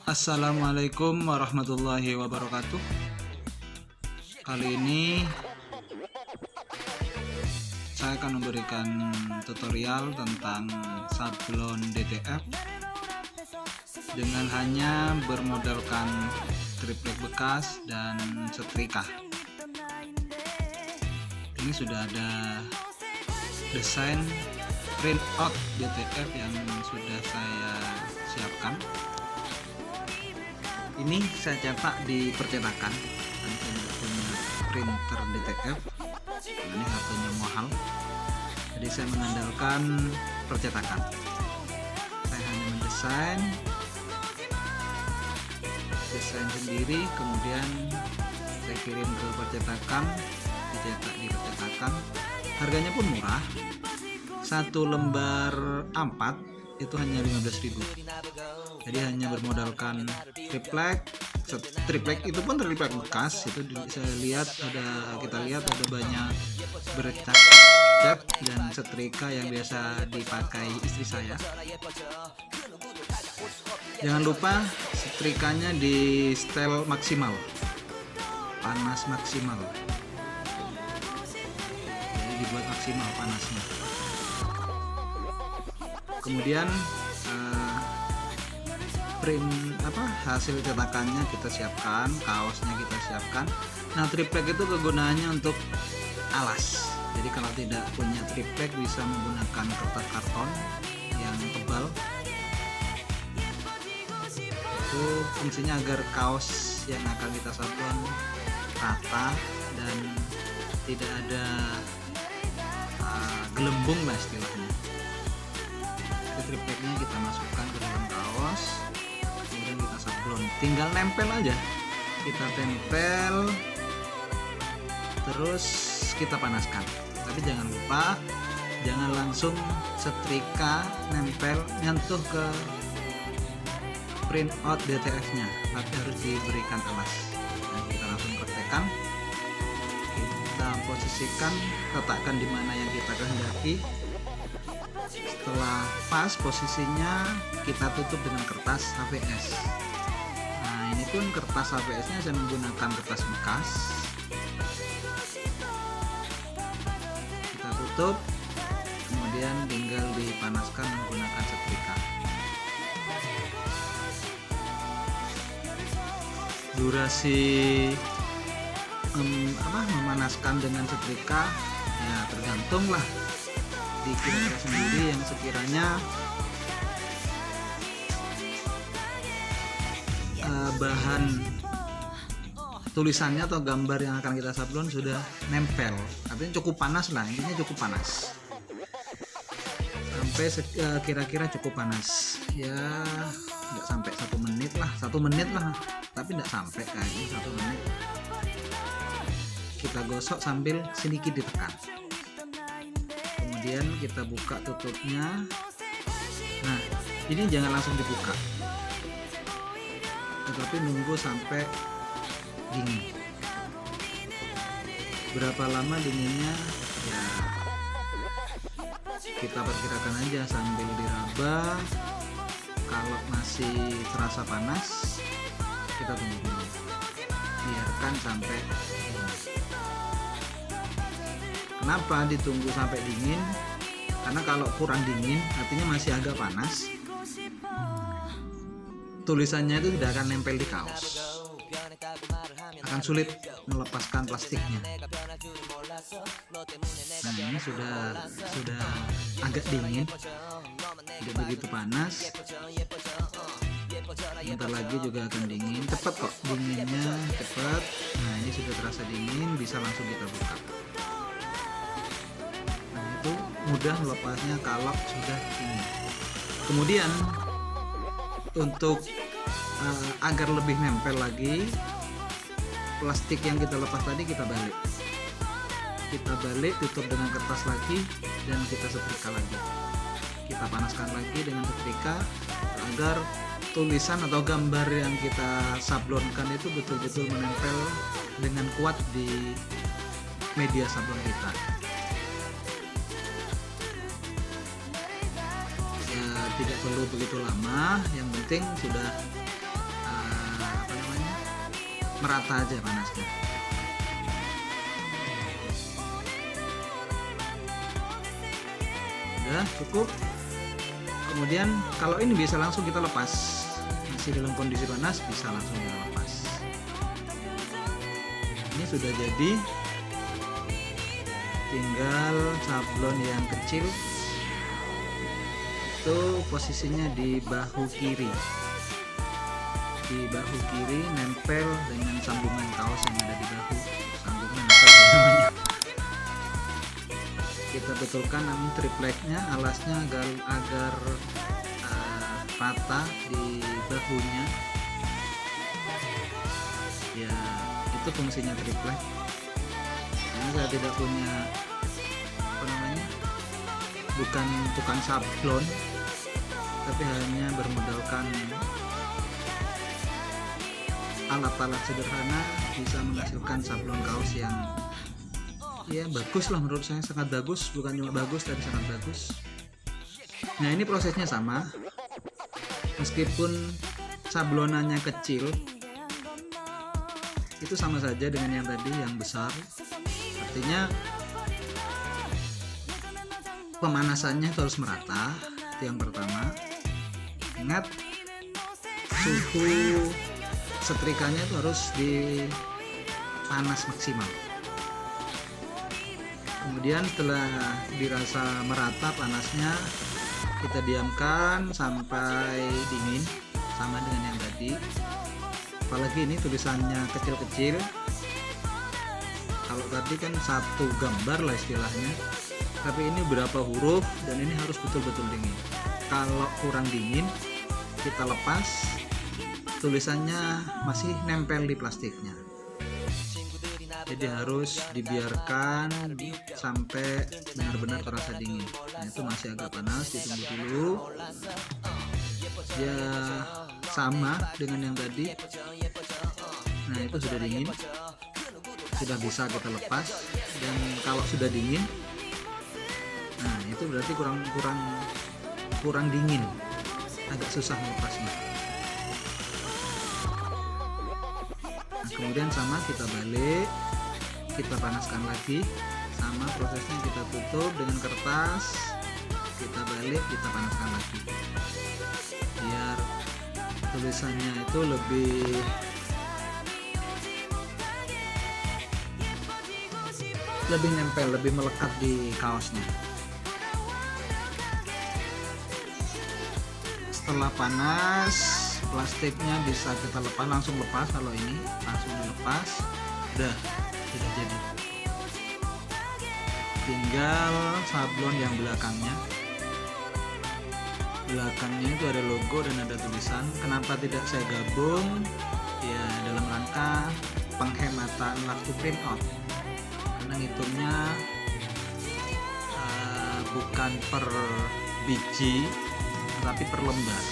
Assalamualaikum warahmatullahi wabarakatuh. Kali ini saya akan memberikan tutorial tentang sablon DTF dengan hanya bermodalkan triplek bekas dan setrika. Ini sudah ada desain print out DTF yang sudah saya siapkan. Ini saya cetak di percetakan, dan saya punya printer DTF. Ini harganya mahal, jadi saya mengandalkan percetakan. Saya hanya mendesain sendiri, kemudian saya kirim ke percetakan, dicetak di percetakan. Harganya pun murah, satu lembar A4 itu hanya 15.000. Jadi hanya bermodalkan triplek itu pun triplek bekas. Itu kita lihat ada banyak bercat dan setrika yang biasa dipakai istri saya. Jangan lupa setrikanya di setel maksimal, panas maksimal, jadi dibuat maksimal panasnya. Kemudian hasil cetakannya kita siapkan, kaosnya kita siapkan. Nah, triplek itu kegunaannya untuk alas. Jadi kalau tidak punya triplek bisa menggunakan kertas karton yang tebal. Itu fungsinya agar kaos yang akan kita sablon rata dan tidak ada gelembung lah istilahnya. Tripleknya kita masukkan ke dalam kaos, kemudian kita sablon, tinggal nempel aja. Kita tempel terus kita panaskan, tapi jangan lupa jangan langsung setrika nempel nyentuh ke print out DTF nya, tapi harus diberikan alas. Nah, kita langsung praktekkan, kita posisikan, letakkan di mana yang kita kehendaki. Setelah pas posisinya, kita tutup dengan kertas HVS. Nah, ini pun kertas HVS nya saya menggunakan kertas bekas. Kita tutup, kemudian tinggal dipanaskan menggunakan setrika. Durasi memanaskan dengan setrika ya tergantung lah di kira-kira sendiri. Yang sekiranya bahan tulisannya atau gambar yang akan kita sablon sudah nempel, artinya cukup panas lah, intinya cukup panas, sampai kira-kira cukup panas ya, nggak sampai 1 menit lah, tapi nggak sampai kayaknya 1 menit. Kita gosok sambil sedikit ditekan, kemudian kita buka tutupnya. Nah, ini jangan langsung dibuka, tetapi nunggu sampai dingin. Berapa lama dinginnya ya kita perkirakan aja sambil diraba. Kalau masih terasa panas, kita tunggu dulu, biarkan sampai dingin. Kenapa ditunggu sampai dingin? Karena kalau kurang dingin artinya masih agak panas, tulisannya itu tidak akan nempel di kaos, akan sulit melepaskan plastiknya. Nah, ini sudah agak dingin, tidak begitu panas. Bentar lagi juga akan dingin, cepat kok dinginnya, cepat. Nah, ini sudah terasa dingin, bisa langsung kita buka. Nah, itu mudah melepasnya kalau sudah dingin. Kemudian untuk agar lebih nempel lagi, plastik yang kita lepas tadi kita balik, tutup dengan kertas lagi, dan kita setrika lagi. Kita panaskan lagi dengan setrika agar tulisan atau gambar yang kita sablonkan itu betul-betul menempel dengan kuat di media sablon kita. tidak perlu begitu lama, yang penting sudah merata aja panasnya. Udah cukup. Kemudian kalau ini bisa langsung kita lepas, masih dalam kondisi panas bisa langsung kita lepas. Ini sudah jadi, tinggal sablon yang kecil itu posisinya di bahu kiri. Di bahu kiri nempel dengan sambungan kaos yang ada di bahu, sambungan apa namanya. Kita betulkan namun tripleknya, alasnya agar rata di bahunya. Ya, itu fungsinya triplek. Karena saya tidak punya apa namanya, bukan tukang sablon, tapi hanya bermodalkan alat-alat sederhana bisa menghasilkan sablon kaos yang ya bagus lah, menurut saya sangat bagus, bukan cuma bagus tapi sangat bagus. Nah, ini prosesnya sama, meskipun sablonannya kecil itu sama saja dengan yang tadi yang besar. Artinya pemanasannya itu harus merata, itu yang pertama. Ingat, suhu setrikanya itu harus di panas maksimal. Kemudian setelah dirasa merata panasnya, kita diamkan sampai dingin, sama dengan yang tadi. Apalagi ini tulisannya kecil-kecil, kalau tadi kan satu gambar lah istilahnya, tapi ini berapa huruf dan ini harus betul-betul dingin. Kalau kurang dingin, kita lepas, tulisannya masih nempel di plastiknya. Jadi harus dibiarkan sampai benar-benar terasa dingin. Nah, itu masih agak panas, ditunggu dulu. Ya sama dengan yang tadi. Nah, itu sudah dingin, sudah bisa kita lepas. Dan kalau sudah dingin, nah itu berarti kurang dingin, agak susah melepasnya. Nah, kemudian sama, kita balik, kita panaskan lagi, sama prosesnya, kita tutup dengan kertas, kita balik, kita panaskan lagi biar tulisannya itu lebih nempel, lebih melekat di kaosnya. Setelah panas, plastiknya bisa kita lepas, langsung lepas. Kalau ini langsung dilepas, udah jadi. Tinggal sablon yang belakangnya itu ada logo dan ada tulisan. Kenapa tidak saya gabung? Ya dalam rangka penghematan waktu print out, karena ngitungnya bukan per biji tapi per lembar.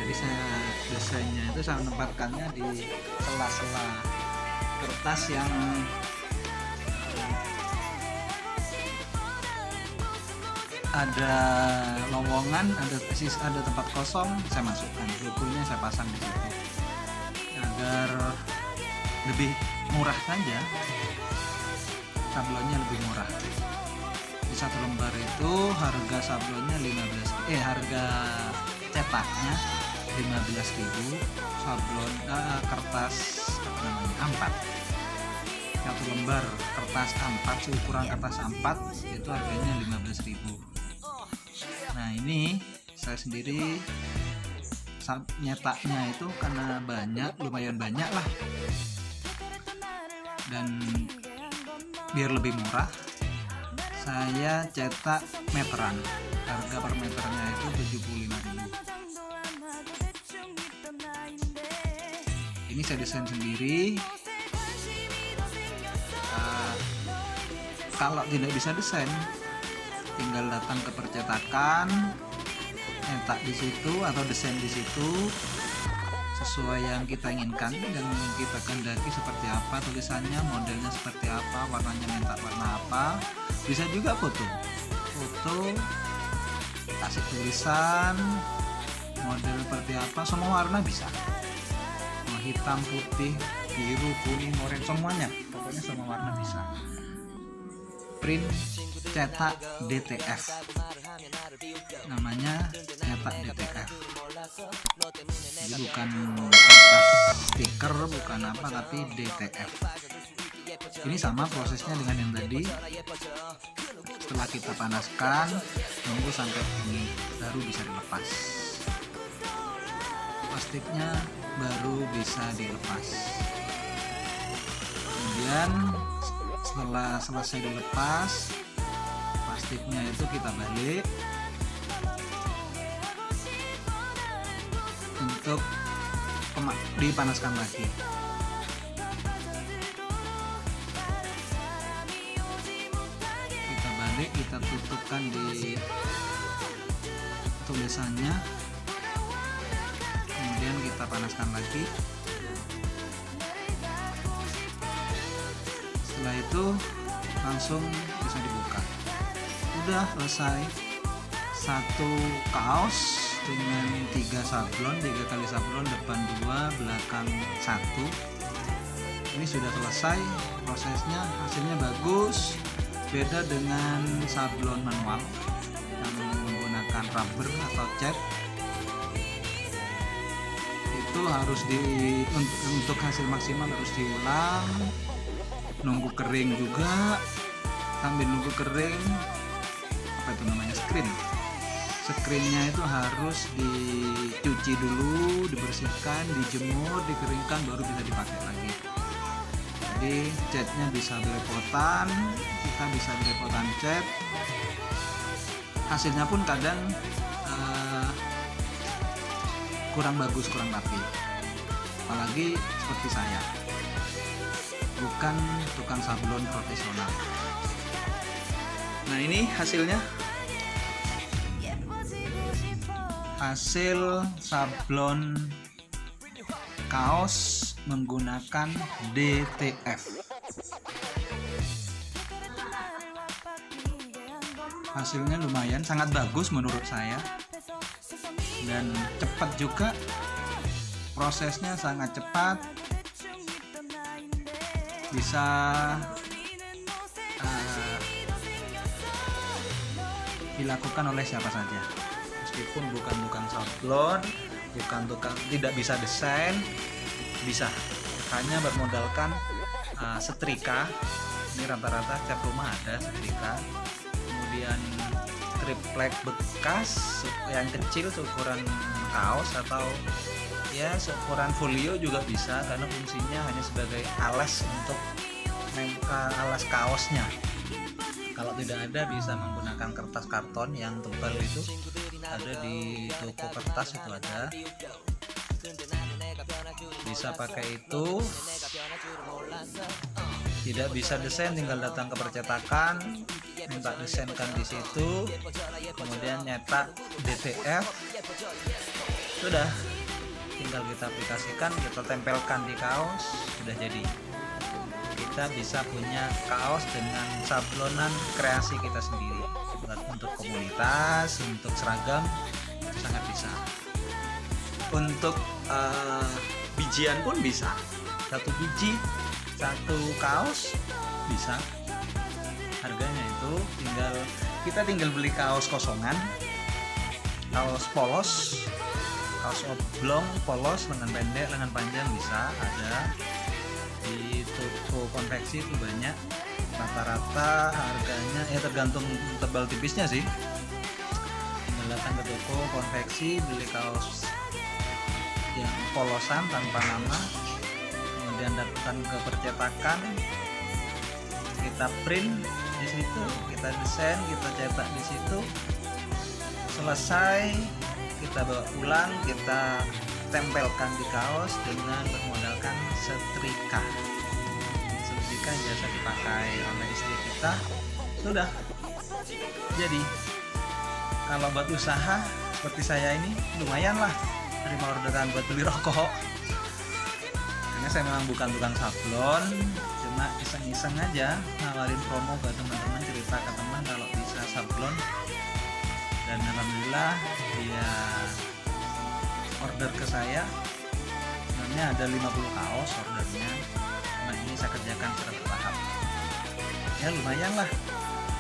Jadi saya desainnya itu saya menempatkannya di sela-sela kertas yang ada lowongan, ada tempat kosong, saya masukkan logonya, saya pasang di situ agar lebih murah saja, sablonnya lebih murah. Di satu lembar itu harga sablonnya harga cetaknya 15.000, sablon kertas A4, satu lembar kertas A4 seukuran kertas A4 itu harganya 15.000. Nah, ini saya sendiri nyetaknya itu karena lumayan banyak lah, dan biar lebih murah saya cetak meteran. Harga per meternya itu 75.000. Ini saya desain sendiri. Kalau tidak bisa desain, tinggal datang ke percetakan, nyetak di situ atau desain di situ sesuai yang kita inginkan dan kita kehendaki, seperti apa tulisannya, modelnya seperti apa, warnanya minta warna apa. Bisa juga foto, kasih tulisan, model seperti apa, semua warna bisa. hitam, putih, biru, kuning, oranye, semuanya, pokoknya semua warna bisa. Print cetak DTF, namanya cetak DTF. Jadi bukan kertas stiker, bukan apa, tapi DTF. Ini sama prosesnya dengan yang tadi. Setelah kita panaskan, nunggu sampai ini baru bisa dilepas. Plastiknya baru bisa dilepas. Kemudian setelah selesai dilepas, plastiknya itu kita balik untuk dipanaskan lagi. Kita balik, kita tutupkan di tulisannya, kemudian kita panaskan lagi. Setelah itu langsung bisa dibuka. Udah selesai satu kaos dengan 3 sablon, 3 kali sablon, depan 2, belakang 1. Ini sudah selesai prosesnya, hasilnya bagus. Beda dengan sablon manual yang menggunakan rubber atau cat. Itu harus untuk hasil maksimal harus diulang, nunggu kering juga. Sambil nunggu kering, apa itu namanya, screennya itu harus dicuci dulu, dibersihkan, dijemur, dikeringkan, baru bisa dipakai lagi. Jadi catnya bisa belepotan, kita bisa belepotan cat. Hasilnya pun kadang kurang bagus, kurang rapi. Apalagi seperti saya, bukan tukang sablon profesional. Nah, ini hasilnya. Hasil sablon kaos menggunakan DTF. Hasilnya lumayan, sangat bagus menurut saya, dan cepat juga. Prosesnya sangat cepat, bisa dilakukan oleh siapa saja. Meskipun bukan tukang sablon, bukan tukang, tidak bisa desain, bisa hanya bermodalkan setrika. Ini rata-rata cat rumah ada setrika, kemudian triplek bekas yang kecil seukuran kaos atau ya seukuran folio juga bisa, karena fungsinya hanya sebagai alas untuk alas kaosnya. Kalau tidak ada, bisa menggunakan kertas karton yang tebal, itu ada di toko kertas, itu ada, bisa pakai itu. Tidak bisa desain, tinggal datang ke percetakan, minta desainkan di situ, kemudian nyetak DTF, sudah tinggal kita aplikasikan, kita tempelkan di kaos, sudah jadi. Kita bisa punya kaos dengan sablonan kreasi kita sendiri. Untuk komunitas, untuk seragam, sangat bisa. Untuk bijian pun bisa. 1 biji, 1 kaos bisa. Harganya itu kita tinggal beli kaos kosongan, kaos polos, kaos oblong, polos, lengan pendek, lengan panjang bisa ada. Di toko konveksi itu banyak, rata-rata harganya ya tergantung tebal tipisnya sih. Tinggal datang ke toko konveksi, beli kaos yang polosan tanpa nama, kemudian datang ke percetakan, kita print di situ, kita desain, kita cetak di situ. Selesai, kita bawa pulang, kita tempelkan di kaos dengan bermodalkan setrika. Setrika biasa dipakai oleh istri kita, sudah jadi. Kalau buat usaha seperti saya ini lumayan lah, terima orderan buat beli rokok. Karena saya memang bukan tukang sablon, cuma iseng-iseng aja nawarin promo ke teman-teman, cerita ke teman kalau bisa sablon, dan alhamdulillah dia order ke saya, dan Sebenarnya ada 50 kaos ordernya, cuma ini saya kerjakan secara bertahap. Ya lumayan lah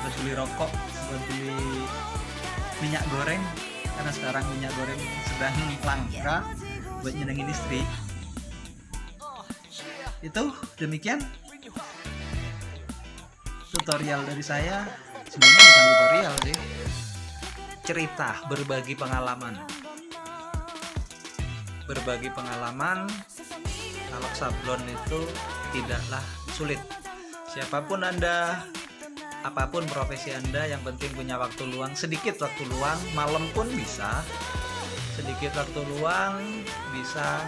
buat beli rokok, buat beli minyak goreng, karena sekarang minyak goreng sedang langka, buat nyenengin istri. Itu demikian tutorial dari saya. Sebenarnya bukan tutorial sih, cerita, berbagi pengalaman kalau sablon itu tidaklah sulit. Siapapun Anda, apapun profesi Anda, yang penting punya waktu luang, sedikit waktu luang, malam pun bisa, sedikit waktu luang bisa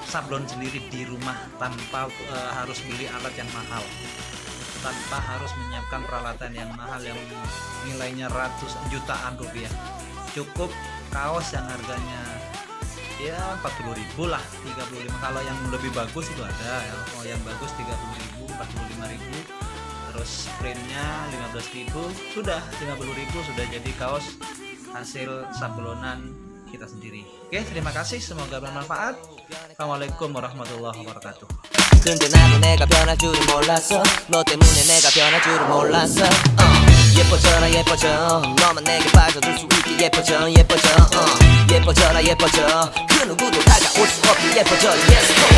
sablon sendiri di rumah tanpa harus beli alat yang mahal, tanpa harus menyiapkan peralatan yang mahal yang nilainya jutaan rupiah. Cukup kaos yang harganya ya 40.000 lah, 35. Kalau yang lebih bagus itu ada ya. Oh, yang bagus 30.000, 45.000. Terus printnya 15.000, sudah 50.000 sudah jadi kaos hasil sablonan kita sendiri. Oke, terima kasih, semoga bermanfaat. Assalamualaikum warahmatullahi wabarakatuh. 근데 나도 내가 변할 줄은 몰랐어 너 때문에 내가 변할 줄은 몰랐어 예뻐져라 예뻐져 너만 내게 빠져들 수 있게 예뻐져 예뻐져 예뻐져라 예뻐져 그 누구도 다가올 수 없게 예뻐져 Yes go